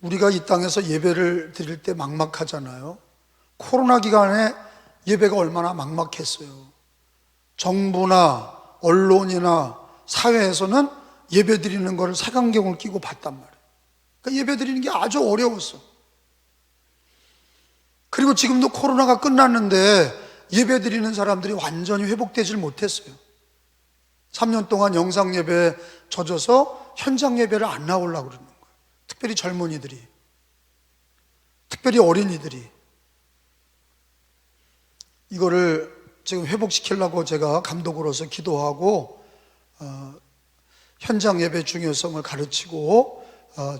우리가 이 땅에서 예배를 드릴 때 막막하잖아요. 코로나 기간에 예배가 얼마나 막막했어요. 정부나 언론이나 사회에서는 예배 드리는 것을 색안경을 끼고 봤단 말이에요. 그러니까 예배 드리는 게 아주 어려웠어. 그리고 지금도 코로나가 끝났는데 예배 드리는 사람들이 완전히 회복되질 못했어요. 3년 동안 영상 예배에 젖어서 현장 예배를 안 나오려고 그러는 거예요. 특별히 젊은이들이, 특별히 어린이들이. 이거를 지금 회복시키려고 제가 감독으로서 기도하고 현장 예배 중요성을 가르치고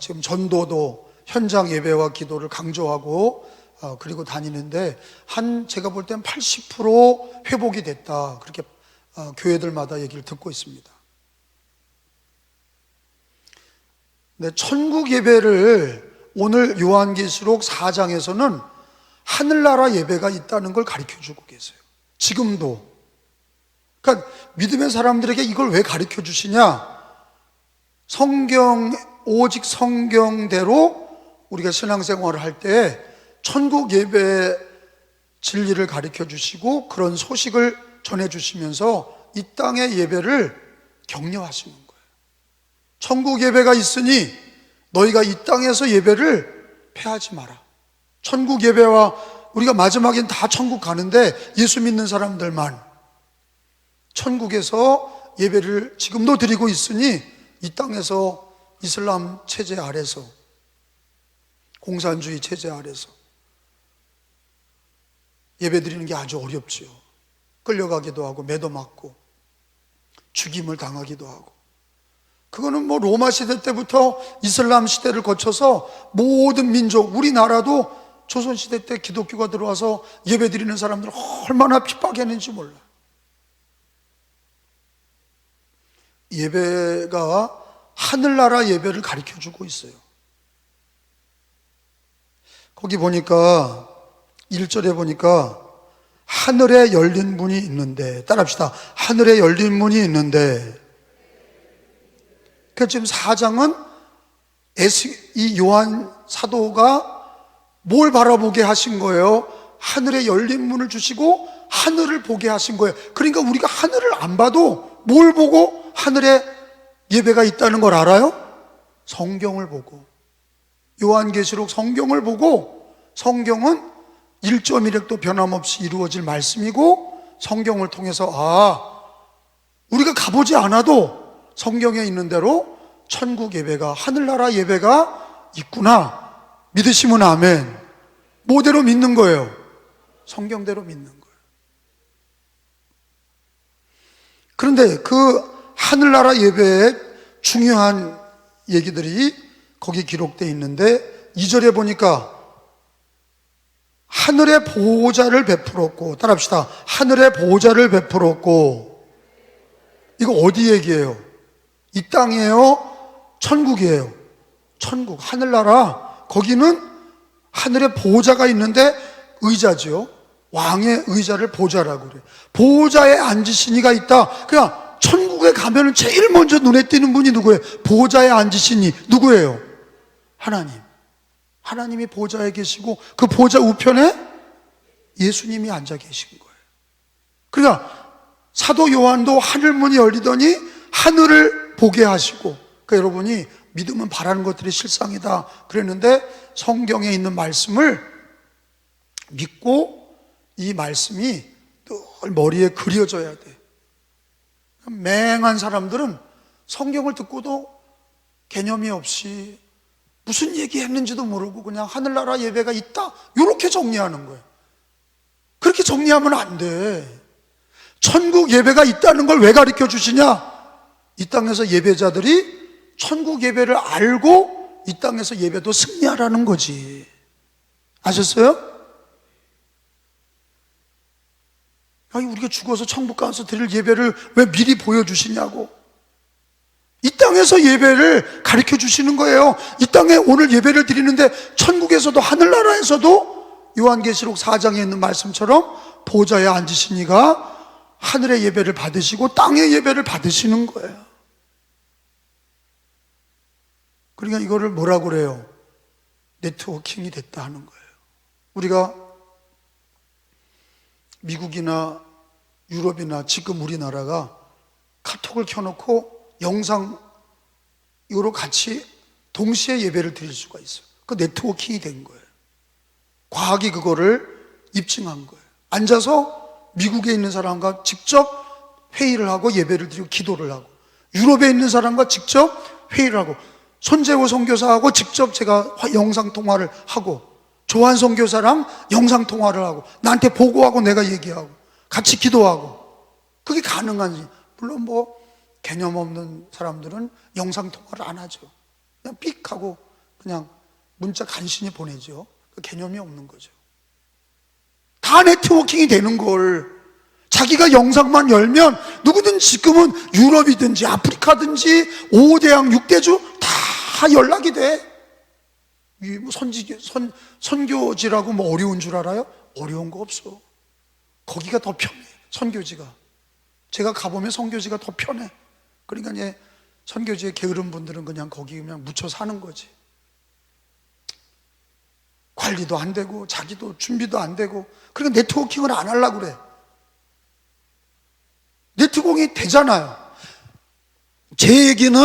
지금 전도도 현장 예배와 기도를 강조하고 그리고 다니는데 제가 볼 땐 80% 회복이 됐다, 그렇게 교회들마다 얘기를 듣고 있습니다. 네, 천국 예배를 오늘 요한계시록 4장에서는 하늘나라 예배가 있다는 걸 가르쳐주고 계세요. 지금도. 그러니까 믿음의 사람들에게 이걸 왜 가르쳐 주시냐? 오직 성경대로 우리가 신앙생활을 할 때 천국 예배의 진리를 가르쳐 주시고 그런 소식을 전해 주시면서 이 땅의 예배를 격려하시는 거예요. 천국 예배가 있으니 너희가 이 땅에서 예배를 패하지 마라. 천국 예배와 우리가 마지막엔 다 천국 가는데 예수 믿는 사람들만 천국에서 예배를 지금도 드리고 있으니 이 땅에서 이슬람 체제 아래서, 공산주의 체제 아래서 예배 드리는 게 아주 어렵지요. 끌려가기도 하고 매도 맞고 죽임을 당하기도 하고. 그거는 뭐 로마 시대 때부터 이슬람 시대를 거쳐서 모든 민족, 우리나라도 조선시대 때 기독교가 들어와서 예배 드리는 사람들 얼마나 핍박했는지 몰라. 예배가 하늘나라 예배를 가르쳐주고 있어요. 거기 보니까 1절에 보니까 하늘에 열린 문이 있는데, 따라합시다. 하늘에 열린 문이 있는데, 그러니까 지금 4장은 이 요한 사도가 뭘 바라보게 하신 거예요? 하늘에 열린 문을 주시고 하늘을 보게 하신 거예요. 그러니까 우리가 하늘을 안 봐도 뭘 보고 하늘에 예배가 있다는 걸 알아요? 성경을 보고, 요한계시록 성경을 보고, 성경은 1.1획도 변함없이 이루어질 말씀이고 성경을 통해서 우리가 가보지 않아도 성경에 있는 대로 천국 예배가, 하늘나라 예배가 있구나 믿으시면 아멘. 뭐대로 믿는 거예요? 성경대로 믿는 거예요. 그런데 그 하늘나라 예배의 중요한 얘기들이 거기 기록되어 있는데 2절에 보니까 하늘의 보호자를 베풀었고, 따라합시다. 하늘의 보호자를 베풀었고. 이거 어디 얘기예요? 이 땅이에요? 천국이에요? 천국, 하늘나라. 거기는 하늘의 보호자가 있는데 의자죠. 왕의 의자를 보좌라고 그래요. 보호자에 앉으신 이가 있다. 그냥 천국에 가면 제일 먼저 눈에 띄는 분이 누구예요? 보호자에 앉으신 이 누구예요? 하나님. 하나님이 보좌에 계시고 그 보좌 우편에 예수님이 앉아 계신 거예요. 그러니까 사도 요한도 하늘문이 열리더니 하늘을 보게 하시고, 그러니까 여러분이 믿으면 바라는 것들이 실상이다 그랬는데 성경에 있는 말씀을 믿고 이 말씀이 늘 머리에 그려져야 돼. 맹한 사람들은 성경을 듣고도 개념이 없이 무슨 얘기했는지도 모르고 그냥 하늘나라 예배가 있다 이렇게 정리하는 거예요. 그렇게 정리하면 안 돼. 천국 예배가 있다는 걸 왜 가르쳐 주시냐? 이 땅에서 예배자들이 천국 예배를 알고 이 땅에서 예배도 승리하라는 거지. 아셨어요? 아니, 우리가 죽어서 천국 가서 드릴 예배를 왜 미리 보여주시냐고. 이 땅에서 예배를 가르쳐 주시는 거예요. 이 땅에 오늘 예배를 드리는데 천국에서도 하늘나라에서도 요한계시록 4장에 있는 말씀처럼 보좌에 앉으신 이가 하늘의 예배를 받으시고 땅의 예배를 받으시는 거예요. 그러니까 이거를 뭐라고 그래요? 네트워킹이 됐다 하는 거예요. 우리가 미국이나 유럽이나 지금 우리나라가 카톡을 켜놓고 영상으로 같이 동시에 예배를 드릴 수가 있어요. 그 네트워킹이 된 거예요. 과학이 그거를 입증한 거예요. 앉아서 미국에 있는 사람과 직접 회의를 하고 예배를 드리고 기도를 하고, 유럽에 있는 사람과 직접 회의를 하고, 손재호 선교사하고 직접 제가 영상 통화를 하고, 조한 선교사랑 영상 통화를 하고, 나한테 보고하고 내가 얘기하고 같이 기도하고, 그게 가능한지. 물론 뭐 개념 없는 사람들은 영상 통화를 안 하죠. 그냥 삑 하고 그냥 문자 간신히 보내죠. 그 개념이 없는 거죠. 다 네트워킹이 되는 걸, 자기가 영상만 열면 누구든 지금은 유럽이든지 아프리카든지 5대양 6대주 다 연락이 돼. 뭐 선교지라고 뭐 어려운 줄 알아요? 어려운 거 없어. 거기가 더 편해. 선교지가. 제가 가보면 선교지가 더 편해. 그러니까 이제 선교지에 게으른 분들은 그냥 거기 그냥 묻혀 사는 거지. 관리도 안 되고 자기도 준비도 안 되고, 그러니까 네트워킹을 안 하려고 그래. 네트워킹이 되잖아요. 제 얘기는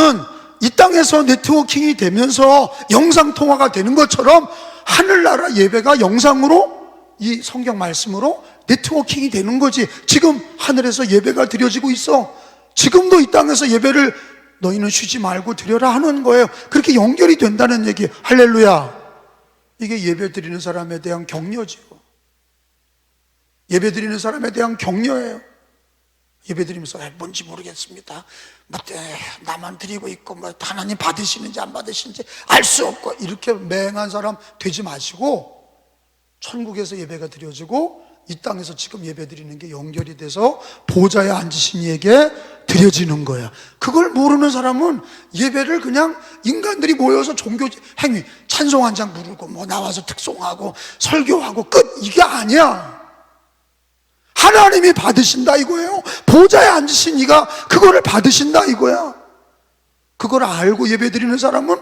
이 땅에서 네트워킹이 되면서 영상통화가 되는 것처럼 하늘나라 예배가 영상으로, 이 성경 말씀으로 네트워킹이 되는 거지. 지금 하늘에서 예배가 드려지고 있어. 지금도 이 땅에서 예배를 너희는 쉬지 말고 드려라 하는 거예요. 그렇게 연결이 된다는 얘기. 할렐루야. 이게 예배 드리는 사람에 대한 격려죠. 예배 드리는 사람에 대한 격려예요. 예배 드리면서 뭔지 모르겠습니다, 나만 드리고 있고 뭐 하나님 받으시는지 안 받으시는지 알 수 없고, 이렇게 맹한 사람 되지 마시고, 천국에서 예배가 드려지고 이 땅에서 지금 예배 드리는 게 연결이 돼서 보좌에 앉으신 이에게 드려지는 거야. 그걸 모르는 사람은 예배를 그냥 인간들이 모여서 종교 행위, 찬송 한 장 부르고 뭐 나와서 특송하고 설교하고 끝, 이게 아니야. 하나님이 받으신다 이거예요. 보좌에 앉으신 이가 그거를 받으신다 이거야. 그걸 알고 예배 드리는 사람은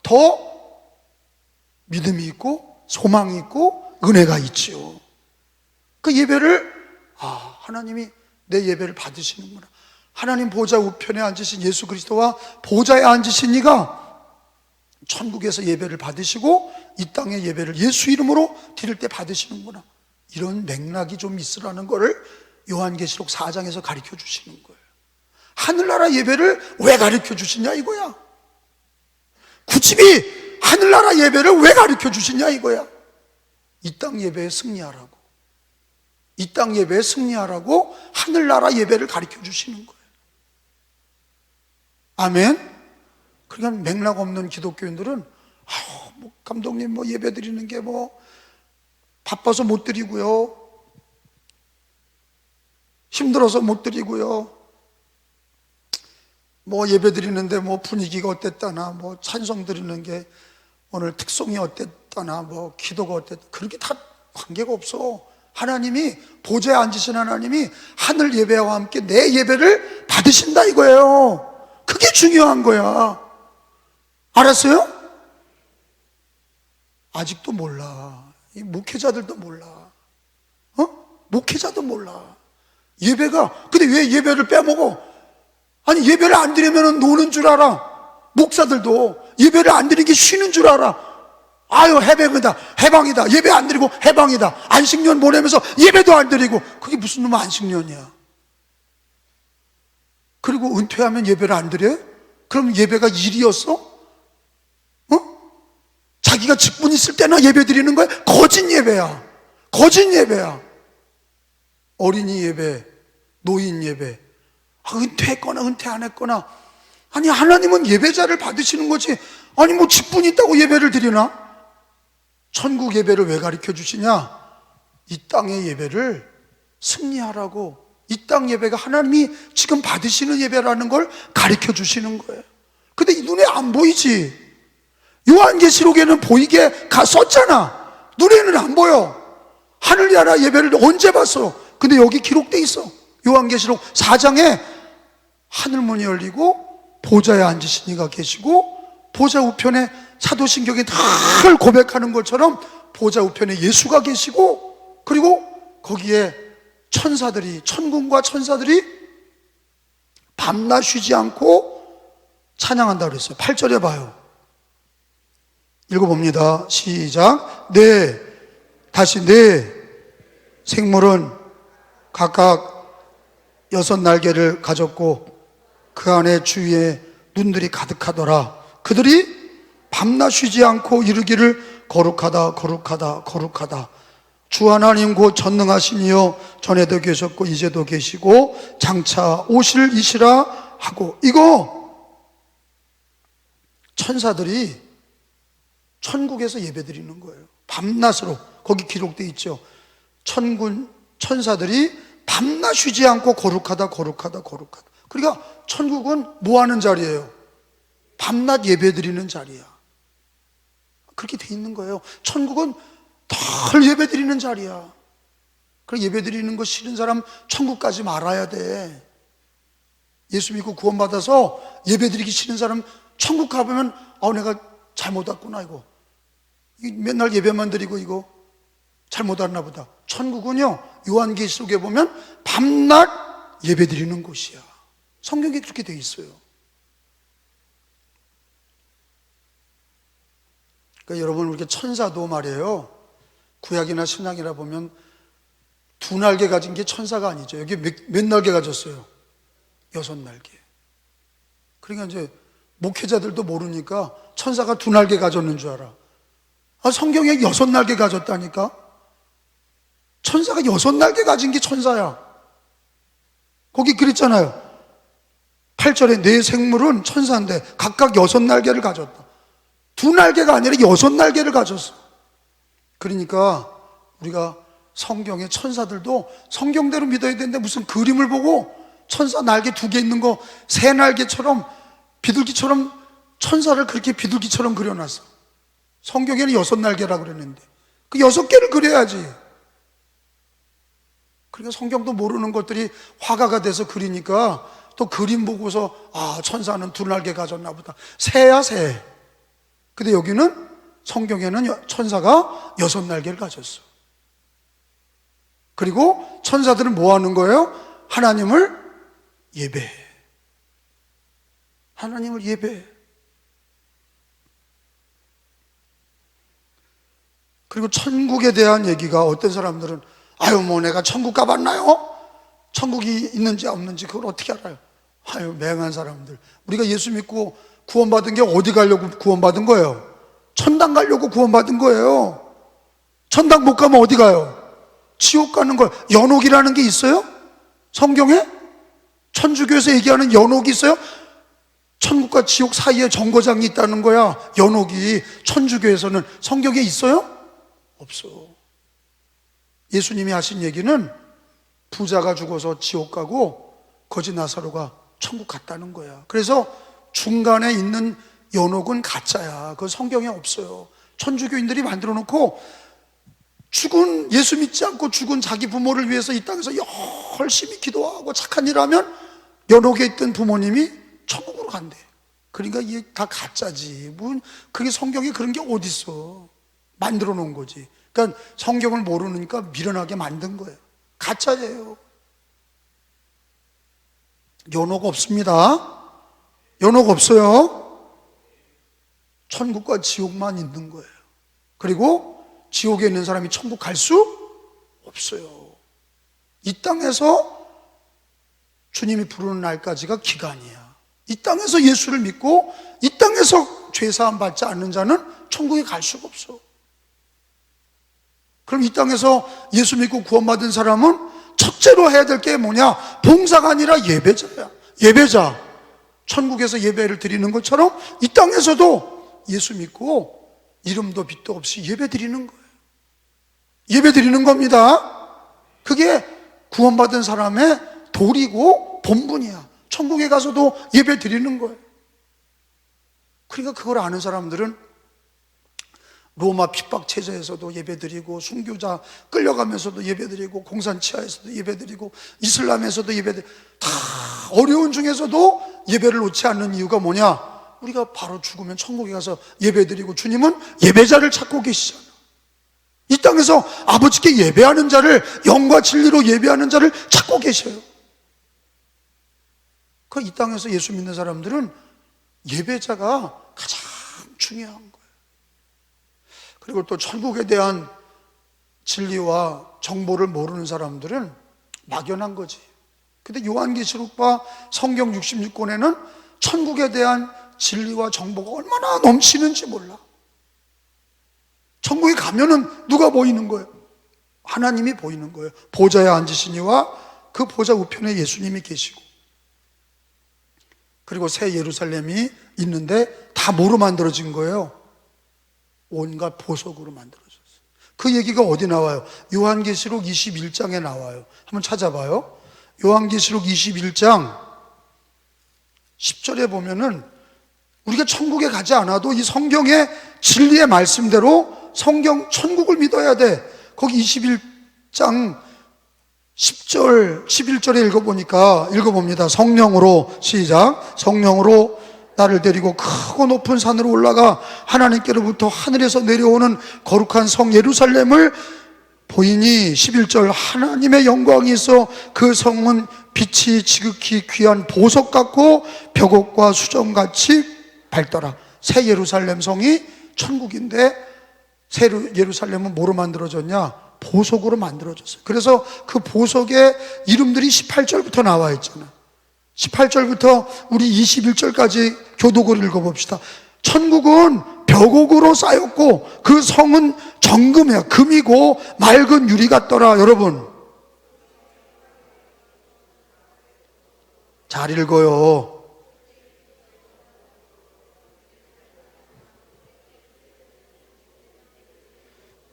더 믿음이 있고 소망이 있고 은혜가 있지요. 그 예배를, 하나님이 내 예배를 받으시는구나. 하나님 보좌 우편에 앉으신 예수 그리스도와 보좌에 앉으신 이가 천국에서 예배를 받으시고 이 땅의 예배를 예수 이름으로 드릴 때 받으시는구나. 이런 맥락이 좀 있으라는 것을 요한계시록 4장에서 가르쳐 주시는 거예요. 하늘나라 예배를 왜 가르쳐 주시냐 이거야. 굳이 하늘나라 예배를 왜 가르쳐 주시냐 이거야. 이 땅 예배에 승리하라고. 이 땅 예배에 승리하라고 하늘나라 예배를 가르쳐 주시는 거예요. 아멘. 그러니까 맥락 없는 기독교인들은 뭐 감독님 뭐 예배 드리는 게 뭐 바빠서 못 드리고요, 힘들어서 못 드리고요, 뭐 예배 드리는데 뭐 분위기가 어땠다나, 뭐 찬송 드리는 게 오늘 특송이 어땠다나, 뭐 기도가 어땠다, 그렇게 다 관계가 없어. 하나님이 보좌에 앉으신 하나님이 하늘 예배와 함께 내 예배를 받으신다 이거예요. 그게 중요한 거야. 알았어요? 아직도 몰라. 이 목회자들도 몰라. 목회자도 몰라. 예배가, 근데 왜 예배를 빼먹어? 아니 예배를 안 드리면 노는 줄 알아. 목사들도 예배를 안 드리는 게 쉬는 줄 알아. 아유 해방이다, 해방이다. 예배 안 드리고 해방이다. 안식년 보내면서 예배도 안 드리고, 그게 무슨 놈의 안식년이야. 그리고 은퇴하면 예배를 안 드려요? 그럼 예배가 일이었어? 자기가 직분 있을 때나 예배 드리는 거야? 거짓 예배야. 거짓 예배야. 어린이 예배, 노인 예배, 은퇴했거나 은퇴 안 했거나, 아니 하나님은 예배자를 받으시는 거지. 아니 뭐 직분 있다고 예배를 드리나? 천국 예배를 왜 가르쳐 주시냐? 이 땅의 예배를 승리하라고. 이 땅 예배가 하나님이 지금 받으시는 예배라는 걸 가르쳐 주시는 거예요. 근데 눈에 안 보이지. 요한계시록에는 보이게 썼잖아. 눈에는 안 보여. 하늘나라 예배를 언제 봤어? 근데 여기 기록돼 있어. 요한계시록 4장에 하늘문이 열리고 보좌에 앉으신 이가 계시고 보좌 우편에 사도신경에 늘 고백하는 것처럼 보좌 우편에 예수가 계시고, 그리고 거기에 천사들이, 천군과 천사들이 밤낮 쉬지 않고 찬양한다고 그랬어요. 8절에 봐요. 읽어봅니다. 시작. 네, 다시 네 생물은 각각 6날개를 가졌고 그 안에 주위에 눈들이 가득하더라. 그들이 밤낮 쉬지 않고 이르기를 거룩하다 거룩하다 거룩하다. 주 하나님 곧 전능하신 이여 전에도 계셨고 이제도 계시고 장차 오실 이시라 하고. 이거 천사들이 천국에서 예배드리는 거예요. 밤낮으로. 거기 기록되어 있죠. 천사들이 밤낮 쉬지 않고 거룩하다 거룩하다 거룩하다. 그러니까 천국은 뭐 하는 자리예요? 밤낮 예배드리는 자리야. 그렇게 돼 있는 거예요. 천국은 늘 예배드리는 자리야. 그래, 예배드리는 거 싫은 사람 천국 가지 말아야 돼. 예수 믿고 구원받아서 예배드리기 싫은 사람 천국 가보면 내가 잘못 왔구나. 이거 맨날 예배만 드리고 이거 잘못 왔나 보다. 천국은요, 요한계시록에 보면 밤낮 예배드리는 곳이야. 성경에 그렇게 돼 있어요. 그러니까 여러분, 우리 천사도 말이에요, 구약이나 신약이라 보면 2날개 가진 게 천사가 아니죠. 여기 몇 날개 가졌어요? 6날개. 그러니까 이제 목회자들도 모르니까 천사가 2날개 가졌는 줄 알아. 성경에 6날개 가졌다니까. 천사가 6날개 가진 게 천사야. 거기 그랬잖아요. 8절에 네 생물은 천사인데 각각 6날개를 가졌다. 2날개가 아니라 6날개를 가졌어. 그러니까 우리가 성경의 천사들도 성경대로 믿어야 되는데 무슨 그림을 보고 천사 날개 2개 있는 거 3날개처럼 비둘기처럼 천사를 그렇게 비둘기처럼 그려놨어. 성경에는 6날개라고 그랬는데 그 6개를 그려야지. 그러니까 성경도 모르는 것들이 화가가 돼서 그리니까 또 그림 보고서 천사는 2날개 가졌나 보다. 새야 새. 근데 여기는 성경에는 천사가 6날개를 가졌어. 그리고 천사들은 뭐 하는 거예요? 하나님을 예배해. 하나님을 예배해. 그리고 천국에 대한 얘기가 어떤 사람들은 뭐 내가 천국 가봤나요? 천국이 있는지 없는지 그걸 어떻게 알아요? 맹한 사람들. 우리가 예수 믿고 구원받은 게 어디 가려고 구원받은 거예요? 천당 가려고 구원받은 거예요. 천당 못 가면 어디 가요? 지옥 가는 거예요. 연옥이라는 게 있어요? 성경에? 천주교에서 얘기하는 연옥이 있어요? 천국과 지옥 사이에 정거장이 있다는 거야. 연옥이 천주교에서는. 성경에 있어요? 없어. 예수님이 하신 얘기는 부자가 죽어서 지옥 가고 거지 나사로가 천국 갔다는 거야. 그래서 중간에 있는 연옥은 가짜야. 그건 성경에 없어요. 천주교인들이 만들어 놓고 죽은, 예수 믿지 않고 죽은 자기 부모를 위해서 이 땅에서 열심히 기도하고 착한 일 하면 연옥에 있던 부모님이 천국으로 간대. 그러니까 이게 다 가짜지. 그게 성경에 그런 게 어딨어. 만들어 놓은 거지. 그러니까 성경을 모르니까 미련하게 만든 거예요. 가짜예요. 연옥 없습니다. 연옥 없어요. 천국과 지옥만 있는 거예요. 그리고 지옥에 있는 사람이 천국 갈 수 없어요. 이 땅에서 주님이 부르는 날까지가 기간이야. 이 땅에서 예수를 믿고 이 땅에서 죄사함 받지 않는 자는 천국에 갈 수가 없어. 그럼 이 땅에서 예수 믿고 구원받은 사람은 첫째로 해야 될 게 뭐냐? 봉사가 아니라 예배자야. 예배자. 천국에서 예배를 드리는 것처럼 이 땅에서도 예수 믿고 이름도 빛도 없이 예배 드리는 거예요. 예배 드리는 겁니다. 그게 구원받은 사람의 도리고 본분이야. 천국에 가서도 예배 드리는 거예요. 그러니까 그걸 아는 사람들은 로마 핍박 체제에서도 예배드리고, 순교자 끌려가면서도 예배드리고, 공산치하에서도 예배드리고, 이슬람에서도 예배드리고, 다 어려운 중에서도 예배를 놓지 않는 이유가 뭐냐? 우리가 바로 죽으면 천국에 가서 예배드리고, 주님은 예배자를 찾고 계시잖아. 이 땅에서 아버지께 예배하는 자를, 영과 진리로 예배하는 자를 찾고 계셔요. 이 땅에서 예수 믿는 사람들은 예배자가 가장 중요한 거예요. 그리고 또 천국에 대한 진리와 정보를 모르는 사람들은 막연한 거지. 근데 요한계시록과 성경 66권에는 천국에 대한 진리와 정보가 얼마나 넘치는지 몰라. 천국에 가면은 누가 보이는 거예요? 하나님이 보이는 거예요. 보좌에 앉으시니와 그 보좌 우편에 예수님이 계시고, 그리고 새 예루살렘이 있는데 다 뭐로 만들어진 거예요? 온갖 보석으로 만들어졌어요. 그 얘기가 어디 나와요? 요한계시록 21장에 나와요. 한번 찾아봐요. 요한계시록 21장 10절에 보면은 우리가 천국에 가지 않아도 이 성경의 진리의 말씀대로 성경 천국을 믿어야 돼. 거기 21장 10절 11절에 읽어봅니다. 성령으로, 시작. 성령으로 나를 데리고 크고 높은 산으로 올라가 하나님께로부터 하늘에서 내려오는 거룩한 성 예루살렘을 보이니, 11절, 하나님의 영광이 있어 그 성은 빛이 지극히 귀한 보석 같고 벽옥과 수정같이 밝더라. 새 예루살렘 성이 천국인데, 새 예루살렘은 뭐로 만들어졌냐? 보석으로 만들어졌어요. 그래서 그 보석의 이름들이 18절부터 나와 있잖아요. 18절부터 우리 21절까지 교독을 읽어봅시다. 천국은 벽옥으로 쌓였고 그 성은 정금이야. 금이고 맑은 유리 같더라. 여러분 잘 읽어요.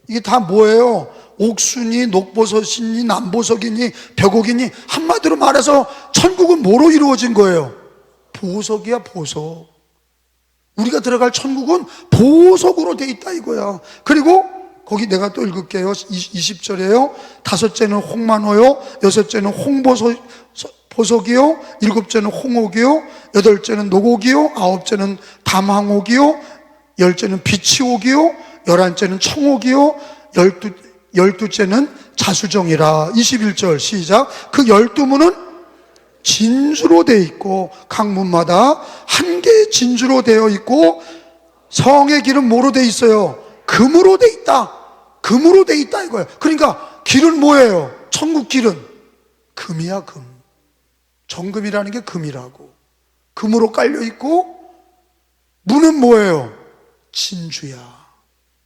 이게 다 뭐예요? 옥순이, 녹보석이니, 남보석이니, 벽옥이니, 한마디로 말해서 천국은 뭐로 이루어진 거예요? 보석이야, 보석. 우리가 들어갈 천국은 보석으로 돼 있다 이거야. 그리고 거기 내가 또 읽을게요. 20절에요. 다섯째는 홍만호요, 여섯째는 홍보석이요, 일곱째는 홍옥이요, 여덟째는 녹옥이요, 아홉째는 담항옥이요, 열째는 비치옥이요, 열한째는 청옥이요, 열두째는 자수정이라. 21절 시작. 그 12문은 진주로 되어 있고 각 문마다 한 개의 진주로 되어 있고, 성의 길은 뭐로 되어 있어요? 금으로 되어 있다. 금으로 되어 있다 이거예요. 그러니까 길은 뭐예요? 천국 길은 금이야, 금. 정금이라는 게 금이라고. 금으로 깔려 있고, 문은 뭐예요? 진주야.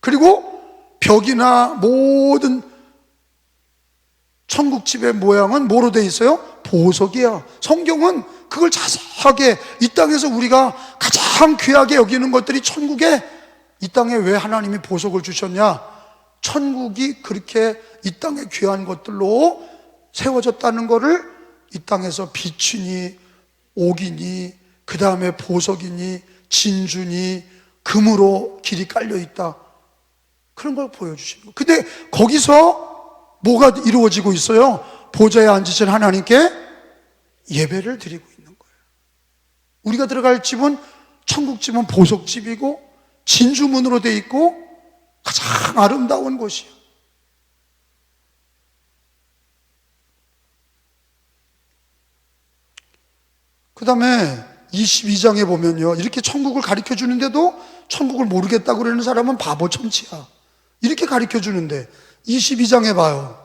그리고 벽이나 모든 천국집의 모양은 뭐로 되어 있어요? 보석이야. 성경은 그걸 자세하게, 이 땅에서 우리가 가장 귀하게 여기는 것들이 천국에, 이 땅에 왜 하나님이 보석을 주셨냐? 천국이 그렇게 이 땅에 귀한 것들로 세워졌다는 것을, 이 땅에서 빛이니 옥이니 그 다음에 보석이니 진주니 금으로 길이 깔려 있다, 그런 걸 보여주시는 거예요. 근데 거기서 뭐가 이루어지고 있어요? 보좌에 앉으신 하나님께 예배를 드리고 있는 거예요. 우리가 들어갈 집은, 천국집은 보석집이고 진주문으로 돼 있고 가장 아름다운 곳이에요. 그 다음에 22장에 보면요, 이렇게 천국을 가르쳐 주는데도 천국을 모르겠다고 그러는 사람은 바보 천치야. 이렇게 가르쳐 주는데 22장에 봐요.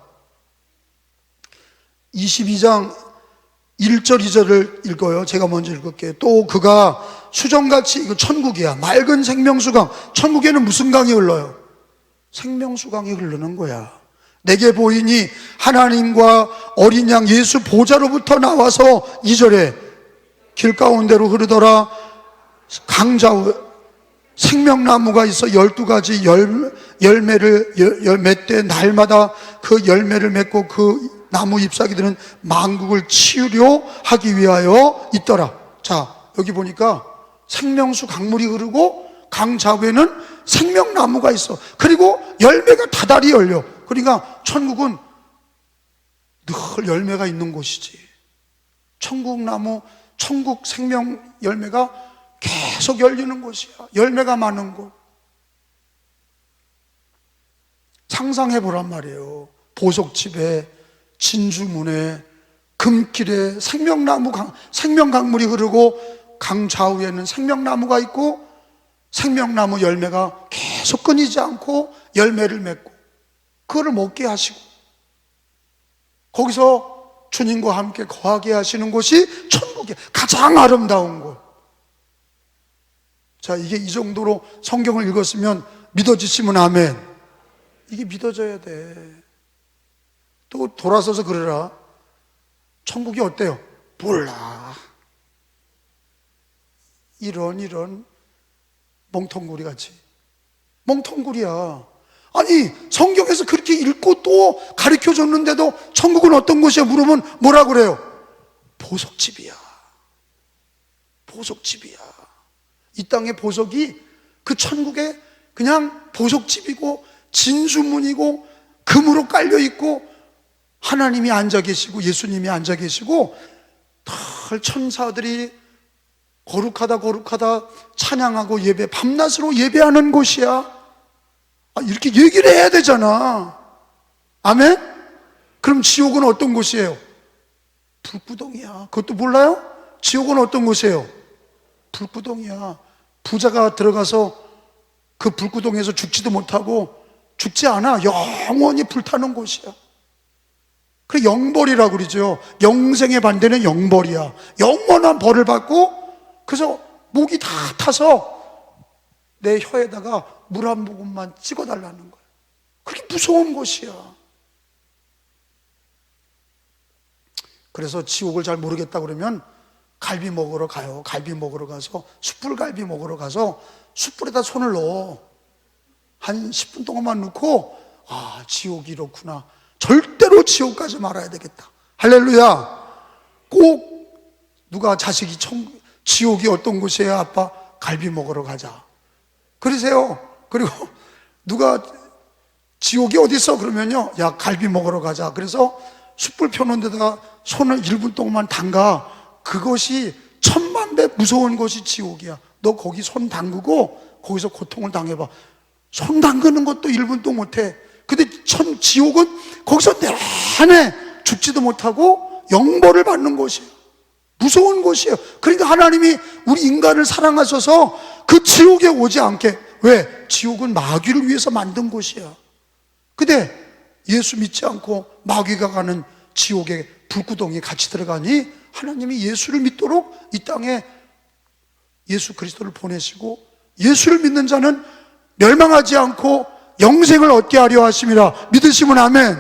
22장 1절 2절을 읽어요. 제가 먼저 읽을게요. 또 그가 수정같이, 이거 천국이야, 맑은 생명수강. 천국에는 무슨 강이 흘러요? 생명수강이 흐르는 거야. 내게 보이니 하나님과 어린 양 예수 보좌로부터 나와서, 2절에 길 가운데로 흐르더라. 강좌우 생명나무가 있어 12가지 열매를 맺되 날마다 그 열매를 맺고 그 나무 잎사귀들은 만국을 치유려 하기 위하여 있더라. 자, 여기 보니까 생명수 강물이 흐르고 강좌우에는 생명나무가 있어. 그리고 열매가 다달이 열려. 그러니까 천국은 늘 열매가 있는 곳이지. 천국 나무, 천국 생명 열매가 계속 열리는 곳이야. 열매가 많은 곳. 상상해 보란 말이에요. 보석집에, 진주문에, 금길에 생명강물이 흐르고 강 좌우에는 생명나무가 있고 생명나무 열매가 계속 끊이지 않고 열매를 맺고 그거를 먹게 하시고 거기서 주님과 함께 거하게 하시는 곳이 천국의 가장 아름다운 곳. 자, 이게 이 정도로 성경을 읽었으면 믿어지시면 아멘. 이게 믿어져야 돼. 또 돌아서서 그러라. 천국이 어때요? 몰라. 이런 멍텅구리 같이. 멍텅구리야. 아니, 성경에서 그렇게 읽고 또 가르쳐 줬는데도 천국은 어떤 곳이야? 물으면 뭐라 그래요? 보석집이야. 보석집이야. 이 땅의 보석이 그 천국에 그냥 보석집이고 진주문이고 금으로 깔려있고 하나님이 앉아 계시고 예수님이 앉아 계시고 털 천사들이 거룩하다 거룩하다 찬양하고 예배 밤낮으로 예배하는 곳이야. 이렇게 얘기를 해야 되잖아. 아멘? 그럼 지옥은 어떤 곳이에요? 불구덩이야. 그것도 몰라요? 지옥은 어떤 곳이에요? 불구덩이야. 부자가 들어가서 그 불구덩이에서 죽지도 못하고 죽지 않아. 영원히 불타는 곳이야. 그래, 영벌이라고 그러죠. 영생의 반대는 영벌이야. 영원한 벌을 받고 그래서 목이 다 타서 내 혀에다가 물 한 모금만 찍어달라는 거야. 그렇게 무서운 곳이야. 그래서 지옥을 잘 모르겠다 그러면 갈비 먹으러 가요. 갈비 먹으러 가서 숯불갈비 먹으러 가서 숯불에다 손을 넣어. 한 10분 동안만 넣고 지옥이 이렇구나. 절대로 지옥 가지 말아야 되겠다. 할렐루야. 꼭 누가 자식이 지옥이 어떤 곳이에요? 아빠 갈비 먹으러 가자 그러세요. 그리고 누가 지옥이 어디 있어? 그러면요, 야 갈비 먹으러 가자. 그래서 숯불 펴놓은 데다가 손을 1분 동안만 담가. 그것이 천만 배 무서운 것이 지옥이야. 너 거기 손 담그고 거기서 고통을 당해봐. 손 담그는 것도 1분도 못해. 근데 지옥은 거기서 내내 죽지도 못하고 영벌을 받는 곳이에요. 무서운 곳이에요. 그러니까 하나님이 우리 인간을 사랑하셔서 그 지옥에 오지 않게. 왜? 지옥은 마귀를 위해서 만든 곳이야. 근데 예수 믿지 않고 마귀가 가는 지옥의 불구덩이에 같이 들어가니 하나님이 예수를 믿도록 이 땅에 예수 그리스도를 보내시고 예수를 믿는 자는 멸망하지 않고 영생을 얻게 하려 하심이라. 믿으시면 아멘.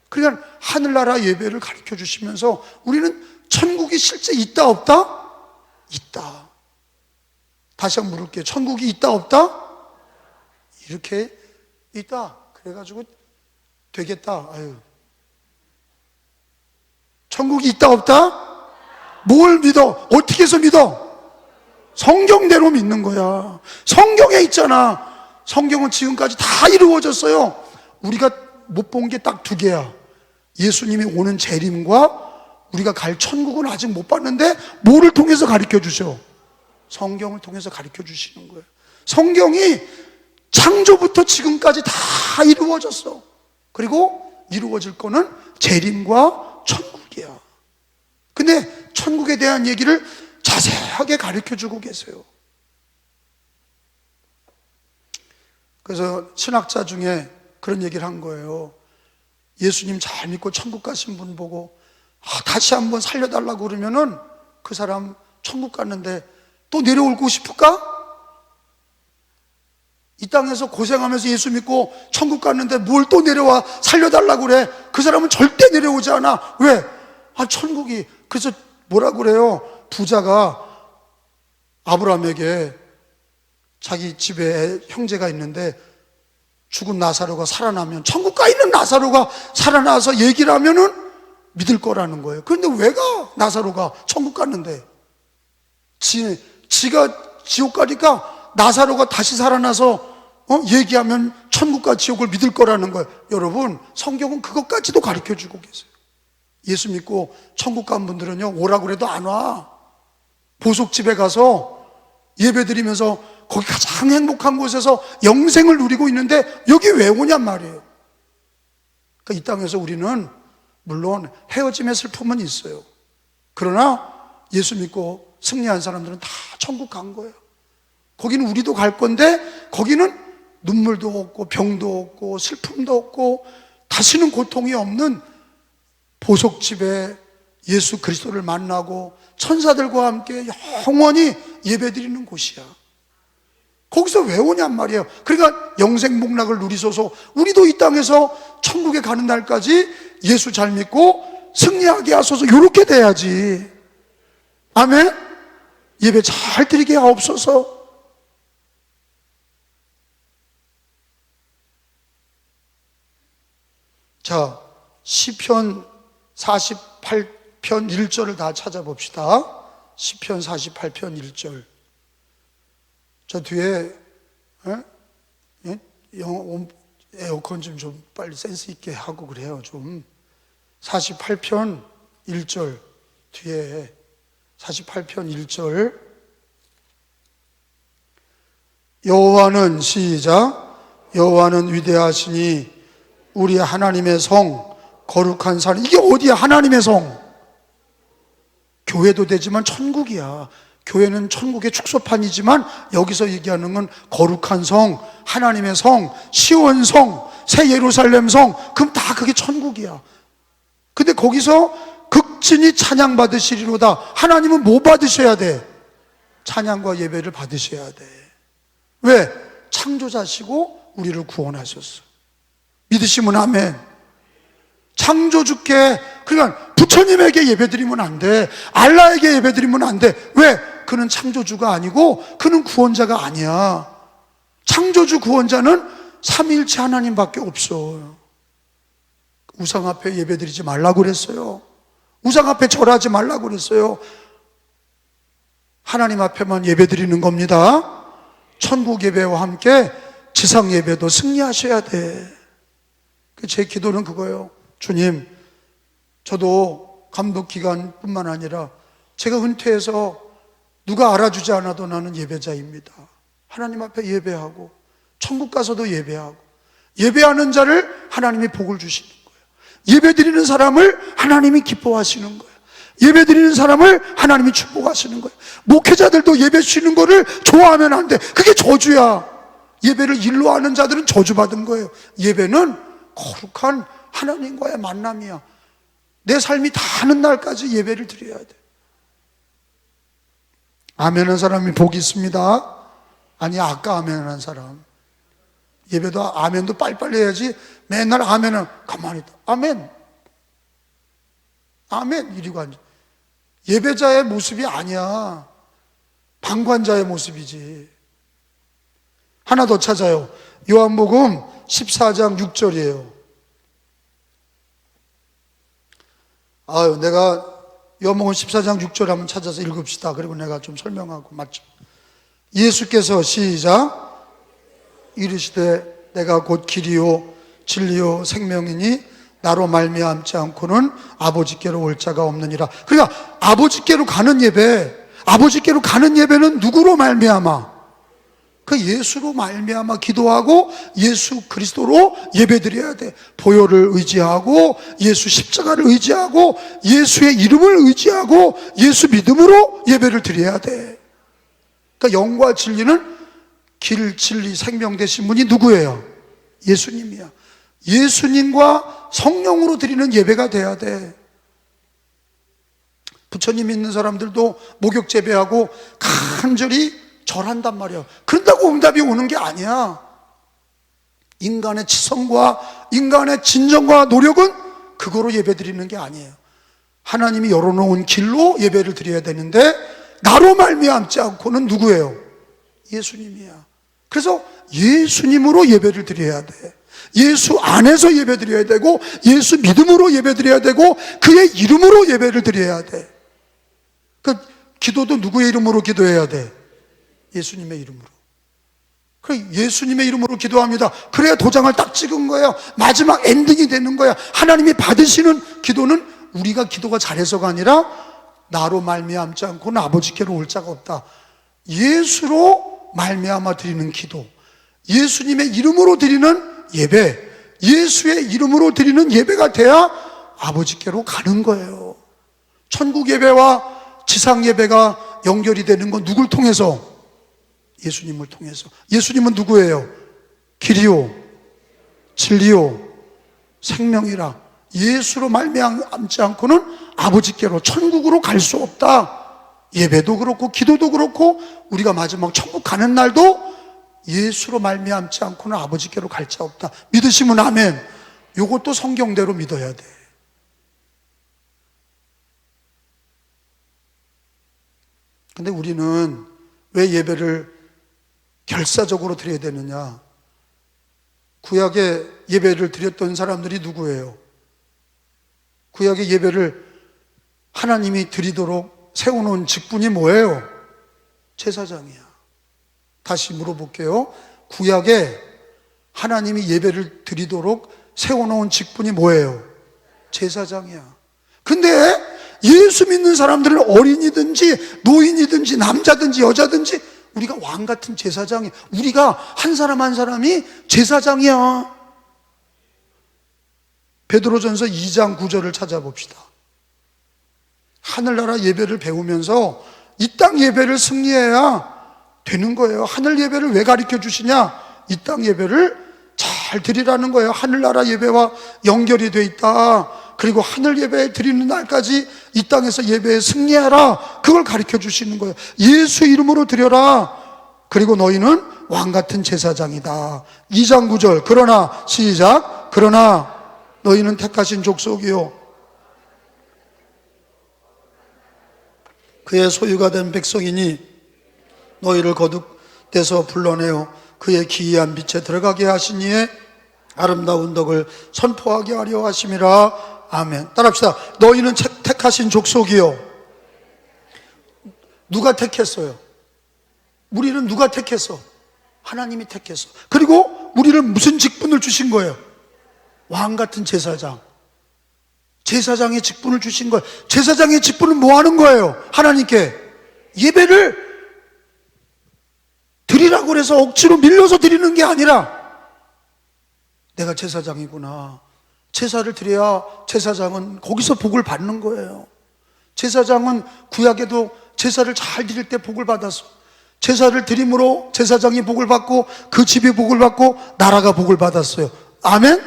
그러니까 하늘나라 예배를 가르쳐 주시면서 우리는 천국이 실제 있다 없다? 있다. 다시 한번 물을게요. 천국이 있다 없다? 이렇게 있다. 그래가지고 되겠다. 아유. 천국이 있다 없다? 뭘 믿어? 어떻게 해서 믿어? 성경대로 믿는 거야. 성경에 있잖아. 성경은 지금까지 다 이루어졌어요. 우리가 못 본 게 딱 2개야. 예수님이 오는 재림과 우리가 갈 천국은 아직 못 봤는데 뭐를 통해서 가르쳐 주셔? 성경을 통해서 가르쳐 주시는 거예요. 성경이 창조부터 지금까지 다 이루어졌어. 그리고 이루어질 거는 재림과 천국이야. 근데 천국에 대한 얘기를 자세하게 가르쳐 주고 계세요. 그래서 신학자 중에 그런 얘기를 한 거예요. 예수님 잘 믿고 천국 가신 분 보고 다시 한번 살려달라고 그러면은 그 사람 천국 갔는데 또 내려오고 싶을까? 이 땅에서 고생하면서 예수 믿고 천국 갔는데 뭘 또 내려와 살려달라고 그래? 그 사람은 절대 내려오지 않아. 왜? 천국이. 그래서 뭐라 그래요? 부자가 아브라함에게 자기 집에 형제가 있는데 죽은 나사로가 살아나면, 천국 가 있는 나사로가 살아나서 얘기를 하면은 믿을 거라는 거예요. 그런데 왜 가? 나사로가 천국 갔는데. 지가 지옥 가니까 나사로가 다시 살아나서 얘기하면 천국과 지옥을 믿을 거라는 거예요. 여러분, 성경은 그것까지도 가르쳐 주고 계세요. 예수 믿고 천국 간 분들은요, 오라고 그래도 안 와. 보석집에 가서 예배드리면서 거기 가장 행복한 곳에서 영생을 누리고 있는데 여기 왜 오냔 말이에요. 그러니까 이 땅에서 우리는 물론 헤어짐의 슬픔은 있어요. 그러나 예수 믿고 승리한 사람들은 다 천국 간 거예요. 거기는 우리도 갈 건데 거기는 눈물도 없고 병도 없고 슬픔도 없고 다시는 고통이 없는 보석집에 예수 그리스도를 만나고 천사들과 함께 영원히 예배드리는 곳이야. 거기서 왜 오냔 말이에요. 그러니까 영생복락을 누리소서. 우리도 이 땅에서 천국에 가는 날까지 예수 잘 믿고 승리하게 하소서. 이렇게 돼야지. 아멘. 예배 잘 드리게 하옵소서. 자, 시편 48편 1절을 다 찾아봅시다. 시편 48편 1절. 저 뒤에 에어컨 좀 빨리 센스 있게 하고 그래요. 좀 48편 1절 뒤에 48편 1절. 여호와는 시작. 여호와는 위대하시니 우리 하나님의 성 거룩한 산. 이게 어디야? 하나님의 성. 교회도 되지만 천국이야. 교회는 천국의 축소판이지만 여기서 얘기하는 건 거룩한 성, 하나님의 성, 시온 성, 새 예루살렘 성. 그럼 다 그게 천국이야. 근데 거기서 극진히 찬양 받으시리로다. 하나님은 뭐 받으셔야 돼? 찬양과 예배를 받으셔야 돼. 왜? 창조자시고 우리를 구원하셨어. 믿으시면 아멘. 창조주께, 그러니까 부처님에게 예배드리면 안 돼. 알라에게 예배드리면 안 돼. 왜? 그는 창조주가 아니고 그는 구원자가 아니야. 창조주 구원자는 삼위일체 하나님밖에 없어. 우상 앞에 예배드리지 말라고 그랬어요. 우상 앞에 절하지 말라고 그랬어요. 하나님 앞에만 예배드리는 겁니다. 천국 예배와 함께 지상 예배도 승리하셔야 돼. 제 기도는 그거예요. 주님, 저도 감독 기간뿐만 아니라 제가 은퇴해서 누가 알아주지 않아도 나는 예배자입니다. 하나님 앞에 예배하고 천국 가서도 예배하고 예배하는 자를 하나님이 복을 주시는 거예요. 예배드리는 사람을 하나님이 기뻐하시는 거예요. 예배드리는 사람을 하나님이 축복하시는 거예요. 목회자들도 예배 쉬는 거를 좋아하면 안 돼. 그게 저주야. 예배를 일로 하는 자들은 저주받은 거예요. 예배는 거룩한 하나님과의 만남이야. 내 삶이 다하는 날까지 예배를 드려야 돼. 아멘한 사람이 복이 있습니다. 아니, 아까 아멘한 사람. 예배도 아멘도 빨리빨리 해야지. 맨날 아멘은 가만히 있다. 아멘. 아멘. 이리고 앉아. 예배자의 모습이 아니야. 방관자의 모습이지. 하나 더 찾아요. 요한복음 14장 6절이에요. 내가 요한복음 14장 6절 한번 찾아서 읽읍시다. 그리고 내가 좀 설명하고 맞죠? 예수께서 시작. 이르시되 내가 곧 길이요 진리요 생명이니 나로 말미암지 않고는 아버지께로 올 자가 없느니라. 그러니까 아버지께로 가는 예배, 아버지께로 가는 예배는 누구로 말미암아? 그 예수로 말미암아 기도하고 예수 그리스도로 예배드려야 돼. 보혈을 의지하고 예수 십자가를 의지하고 예수의 이름을 의지하고 예수 믿음으로 예배를 드려야 돼. 그러니까 영과 진리는 길, 진리, 생명 되신 분이 누구예요? 예수님이야. 예수님과 성령으로 드리는 예배가 돼야 돼. 부처님 믿는 사람들도 목욕 재배하고 간절히 절한단 말이야. 그런다고 응답이 오는 게 아니야. 인간의 지성과 인간의 진정과 노력은 그거로 예배드리는 게 아니에요. 하나님이 열어놓은 길로 예배를 드려야 되는데 나로 말미암지 않고는 누구예요? 예수님이야. 그래서 예수님으로 예배를 드려야 돼. 예수 안에서 예배 드려야 되고 예수 믿음으로 예배 드려야 되고 그의 이름으로 예배를 드려야 돼. 그 기도도 누구의 이름으로 기도해야 돼? 예수님의 이름으로. 그래, 예수님의 이름으로 기도합니다. 그래야 도장을 딱 찍은 거예요. 마지막 엔딩이 되는 거야. 하나님이 받으시는 기도는 우리가 기도가 잘해서가 아니라 나로 말미암지 않고는 아버지께로 올 자가 없다. 예수로 말미암아 드리는 기도, 예수님의 이름으로 드리는 예배, 예수의 이름으로 드리는 예배가 돼야 아버지께로 가는 거예요. 천국 예배와 지상 예배가 연결이 되는 건 누굴 통해서? 예수님을 통해서. 예수님은 누구예요? 길이요, 진리요, 생명이라. 예수로 말미암지 않고는 아버지께로, 천국으로 갈 수 없다. 예배도 그렇고 기도도 그렇고 우리가 마지막 천국 가는 날도 예수로 말미암지 않고는 아버지께로 갈 자 없다. 믿으시면 아멘. 이것도 성경대로 믿어야 돼. 근데 우리는 왜 예배를 결사적으로 드려야 되느냐? 구약에 예배를 드렸던 사람들이 누구예요? 구약의 예배를 하나님이 드리도록 세워놓은 직분이 뭐예요? 제사장이야. 다시 물어볼게요. 구약에 하나님이 예배를 드리도록 세워놓은 직분이 뭐예요? 제사장이야. 근데 예수 믿는 사람들은 어린이든지 노인이든지 남자든지 여자든지 우리가 왕같은 제사장이야. 우리가 한 사람 한 사람이 제사장이야. 베드로전서 2장 9절을 찾아봅시다. 하늘나라 예배를 배우면서 이 땅 예배를 승리해야 되는 거예요. 하늘 예배를 왜 가르쳐 주시냐? 이 땅 예배를 잘 드리라는 거예요. 하늘나라 예배와 연결이 돼 있다. 그리고 하늘 예배 드리는 날까지 이 땅에서 예배에 승리하라. 그걸 가르쳐 주시는 거예요. 예수 이름으로 드려라. 그리고 너희는 왕같은 제사장이다. 2장 9절. 그러나 시작. 그러나 너희는 택하신 족속이요 그의 소유가 된 백성이니 너희를 거듭돼서 불러내어 그의 기이한 빛에 들어가게 하시니에 아름다운 덕을 선포하게 하려 하심이라. 아멘. 따라합시다. 너희는 택하신 족속이요. 누가 택했어요? 우리는 누가 택했어? 하나님이 택했어. 그리고 우리를 무슨 직분을 주신 거예요? 왕같은 제사장. 제사장의 직분을 주신 거예요. 제사장의 직분은 뭐 하는 거예요? 하나님께 예배를 드리라고 그래서 억지로 밀려서 드리는 게 아니라 내가 제사장이구나. 제사를 드려야 제사장은 거기서 복을 받는 거예요. 제사장은 구약에도 제사를 잘 드릴 때 복을 받았어. 제사를 드림으로 제사장이 복을 받고 그 집이 복을 받고 나라가 복을 받았어요. 아멘?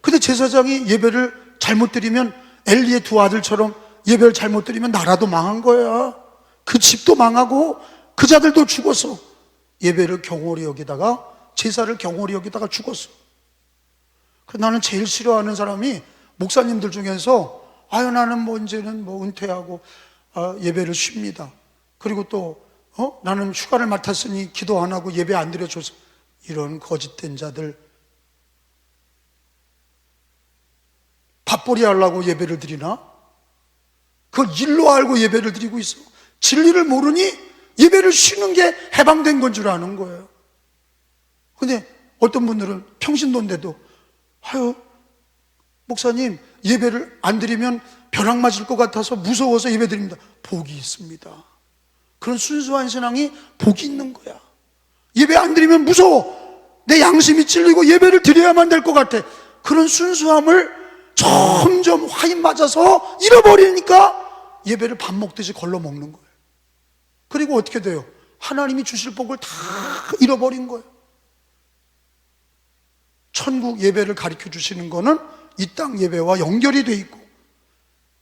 근데 제사장이 예배를 잘못 드리면 엘리의 두 아들처럼 예배를 잘못 드리면 나라도 망한 거야. 그 집도 망하고 그 자들도 죽었어. 예배를 경홀히 여기다가, 제사를 경홀히 여기다가 죽었어. 나는 제일 싫어하는 사람이 목사님들 중에서 나는 뭐 이제는 뭐 은퇴하고 예배를 쉽니다. 그리고 또 나는 휴가를 맡았으니 기도 안 하고 예배 안 드려줘서. 이런 거짓된 자들. 밥벌이 하려고 예배를 드리나? 그걸 일로 알고 예배를 드리고 있어. 진리를 모르니 예배를 쉬는 게 해방된 건 줄 아는 거예요. 근데 어떤 분들은 평신도인데도 목사님 예배를 안 드리면 벼락 맞을 것 같아서 무서워서 예배 드립니다. 복이 있습니다. 그런 순수한 신앙이 복이 있는 거야. 예배 안 드리면 무서워. 내 양심이 찔리고 예배를 드려야만 될 것 같아. 그런 순수함을 점점 화인 맞아서 잃어버리니까 예배를 밥 먹듯이 걸러 먹는 거예요. 그리고 어떻게 돼요? 하나님이 주실 복을 다 잃어버린 거예요. 천국 예배를 가르쳐 주시는 거는 이 땅 예배와 연결이 돼 있고,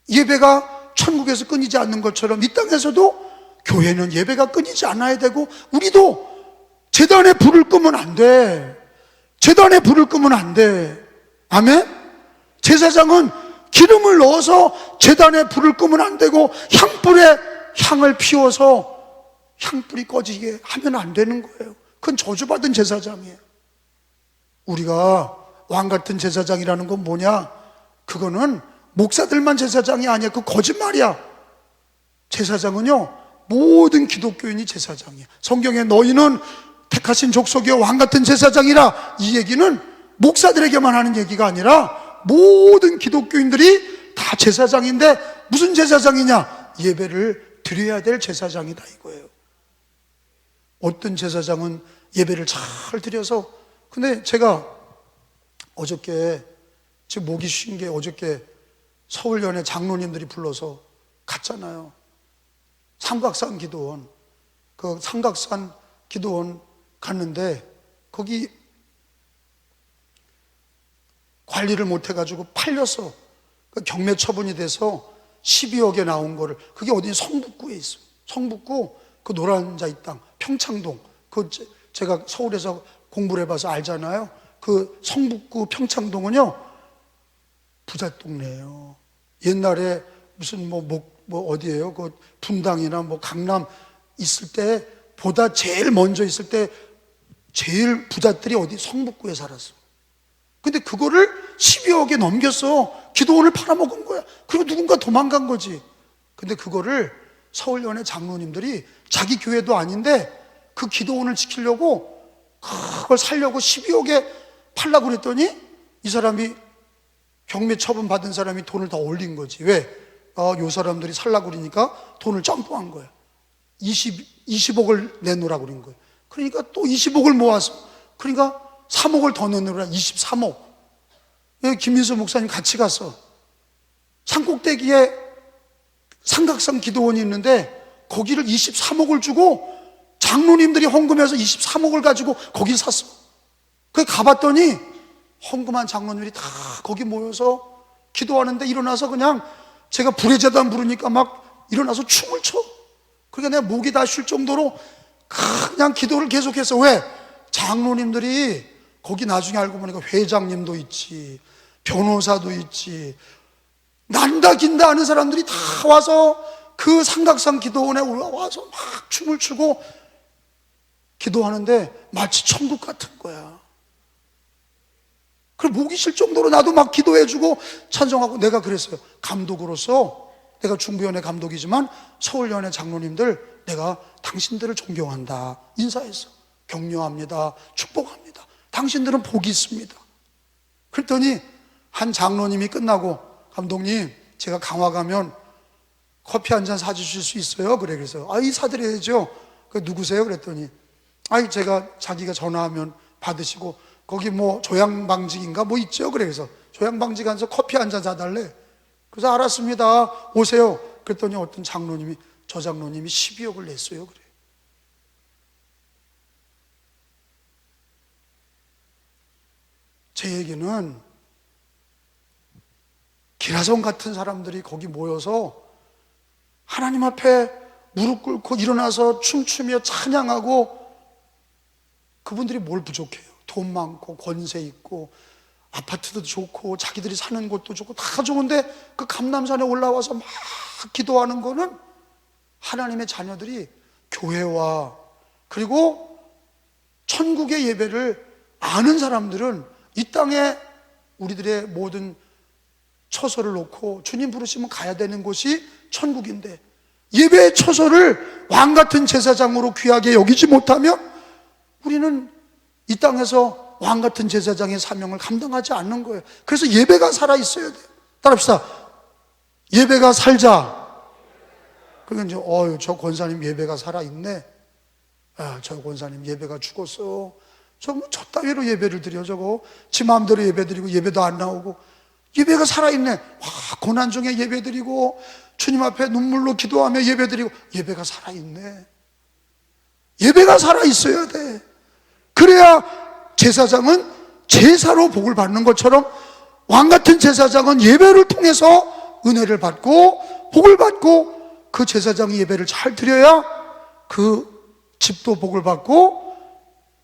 예배가 천국에서 끊이지 않는 것처럼 이 땅에서도 교회는 예배가 끊이지 않아야 되고, 우리도 제단에 불을 끄면 안 돼. 제단에 불을 끄면 안 돼. 아멘? 제사장은 기름을 넣어서 제단에 불을 끄면 안 되고 향불에 향을 피워서 향불이 꺼지게 하면 안 되는 거예요. 그건 저주받은 제사장이에요. 우리가 왕같은 제사장이라는 건 뭐냐? 그거는 목사들만 제사장이 아니야. 그 거짓말이야. 제사장은요, 모든 기독교인이 제사장이야. 성경에 너희는 택하신 족속이여 왕같은 제사장이라, 이 얘기는 목사들에게만 하는 얘기가 아니라 모든 기독교인들이 다 제사장인데, 무슨 제사장이냐? 예배를 드려야 될 제사장이다 이거예요. 어떤 제사장은 예배를 잘 드려서, 근데 제가 어저께, 지금 목이 쉰 게 어저께 서울연회 장로님들이 불러서 갔잖아요. 삼각산 기도원, 그 삼각산 기도원 갔는데 거기 관리를 못해가지고 팔려서 경매 처분이 돼서 12억에 나온 거를, 그게 어디 성북구에 있어요. 성북구 그 노란자이 땅, 평창동, 그 제가 서울에서 공부를 해봐서 알잖아요. 그 성북구 평창동은요 부자 동네예요. 옛날에 무슨 뭐 어디예요? 그 분당이나 뭐 강남 있을 때 보다 제일 먼저 있을 때 제일 부자들이 어디 성북구에 살았어. 근데 그거를 12억에 넘겼어. 기도원을 팔아먹은 거야. 그리고 누군가 도망간 거지. 근데 그거를 서울연회 장로님들이 자기 교회도 아닌데 그 기도원을 지키려고 그걸 살려고 12억에 팔라고 그랬더니 이 사람이 경매 처분 받은 사람이 돈을 더 올린 거지. 왜? 요 사람들이 살라고 그러니까 돈을 점프한 거야. 20억을 내놓으라고 그런 거예요. 그러니까 또 20억을 모아서, 그러니까 3억을 더 내놓으라, 23억. 김민수 목사님 같이 갔어. 산꼭대기에 삼각산 기도원이 있는데 거기를 23억을 주고 장로님들이 헌금해서 23억을 가지고 거기 샀어. 그래 가봤더니 헌금한 장로님들이 다 거기 모여서 기도하는데 일어나서 그냥 제가 불의 제단 부르니까 막 일어나서 춤을 춰. 그러니까 내가 목이 다 쉴 정도로 그냥 기도를 계속해서. 왜? 장로님들이 거기 나중에 알고 보니까 회장님도 있지, 변호사도 있지, 난다 긴다 하는 사람들이 다 와서 그 삼각산 기도원에 올라와서 막 춤을 추고 기도하는데 마치 천국 같은 거야. 그래 목이 쉴 정도로 나도 막 기도해주고 찬송하고. 내가 그랬어요. 감독으로서, 내가 중부연회 감독이지만 서울연회 장로님들, 내가 당신들을 존경한다 인사했어. 격려합니다, 축복합니다, 당신들은 복이 있습니다. 그랬더니 한 장로님이 끝나고, 감독님 제가 강화 가면 커피 한 잔 사주실 수 있어요? 그래서 사드려야죠. 누구세요? 그랬더니 제가, 자기가 전화하면 받으시고 거기 뭐 조양방직인가 뭐 있죠. 그래서 조양방직 가서 커피 한 잔 사달래. 그래서 알았습니다, 오세요. 그랬더니 어떤 장로님이, 저 장로님이 12억을 냈어요. 그래. 제 얘기는 기라성 같은 사람들이 거기 모여서 하나님 앞에 무릎 꿇고 일어나서 춤추며 찬양하고, 그분들이 뭘 부족해요? 돈 많고 권세 있고 아파트도 좋고 자기들이 사는 곳도 좋고 다 좋은데 그 감람산에 올라와서 막 기도하는 거는 하나님의 자녀들이 교회와 그리고 천국의 예배를 아는 사람들은 이 땅에 우리들의 모든 처소를 놓고 주님 부르시면 가야 되는 곳이 천국인데, 예배의 처소를 왕같은 제사장으로 귀하게 여기지 못하면 우리는 이 땅에서 왕같은 제사장의 사명을 감당하지 않는 거예요. 그래서 예배가 살아있어야 돼요. 따라합시다. 예배가 살자. 그러니까 이제 저 권사님 예배가 살아있네. 저 권사님 예배가 죽었어. 저 따위로 예배를 드려. 저거 지 마음대로 예배 드리고 예배도 안 나오고. 예배가 살아있네. 고난 중에 예배 드리고 주님 앞에 눈물로 기도하며 예배 드리고. 예배가 살아있네. 예배가 살아있어야 돼. 그래야 제사장은 제사로 복을 받는 것처럼 왕같은 제사장은 예배를 통해서 은혜를 받고 복을 받고, 그 제사장이 예배를 잘 드려야 그 집도 복을 받고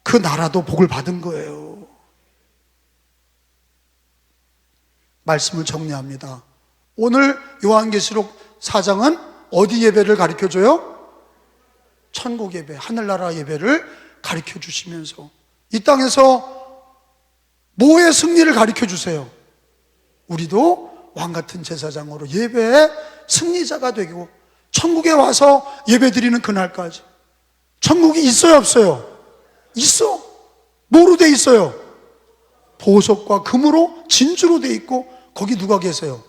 그 나라도 복을 받은 거예요. 말씀을 정리합니다. 오늘 요한계시록 4장은 어디 예배를 가르쳐줘요? 천국 예배, 하늘나라 예배를 가르쳐 주시면서 이 땅에서 뭐의 승리를 가르쳐 주세요? 우리도 왕같은 제사장으로 예배의 승리자가 되고 천국에 와서 예배 드리는 그날까지. 천국이 있어요, 없어요? 있어. 뭐로 돼 있어요? 보석과 금으로, 진주로 돼 있고, 거기 누가 계세요?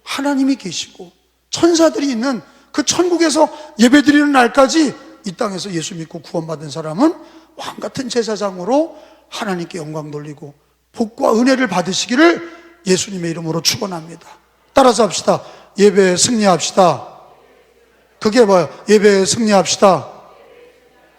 하나님이 계시고 천사들이 있는 그 천국에서 예배 드리는 날까지 이 땅에서 예수 믿고 구원받은 사람은 왕같은 제사장으로 하나님께 영광 돌리고 복과 은혜를 받으시기를 예수님의 이름으로 축원합니다. 따라서 합시다. 예배에 승리합시다. 그게 뭐예요? 예배에 승리합시다.